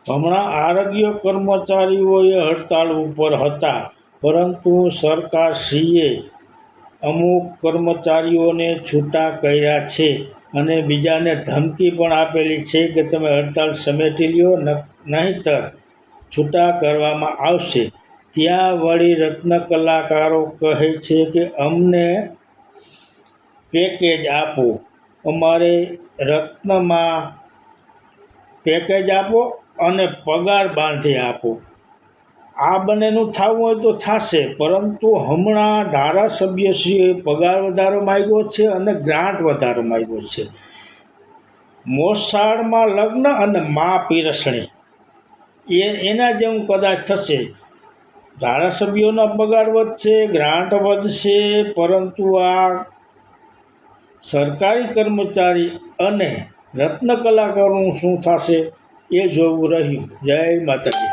હમણાં આરોગ્ય કર્મચારીઓએ હડતાળ ઉપર હતા, પરંતુ સરકારશ્રીએ અમુક કર્મચારીઓને છૂટા કર્યા છે અને બીજાને ધમકી પણ આપેલી છે કે તમે હડતાળ સમેટી લ્યો, નહીંતર છૂટા કરવામાં આવશે. ત્યાં વળી રત્ન કલાકારો કહે છે કે અમને પેકેજ આપો, અમારે રત્નમાં પેકેજ આપો અને પગાર બાંધી આપો. આ બંનેનું થવું હોય તો થશે, પરંતુ હમણાં ધારાસભ્યશ્રીએ પગાર વધારો માંગ્યો છે અને ગ્રાન્ટ વધારો માંગ્યો છે. મોસાળમાં લગ્ન અને મા પીરસણી એના જેવું કદાચ થશે. ધારાસભ્યોના પગાર વધશે, ગ્રાન્ટ વધશે, પરંતુ આ સરકારી કર્મચારી અને રત્ન કલાકારોનું શું થશે એ જોવું રહ્યું. જય માતાજી.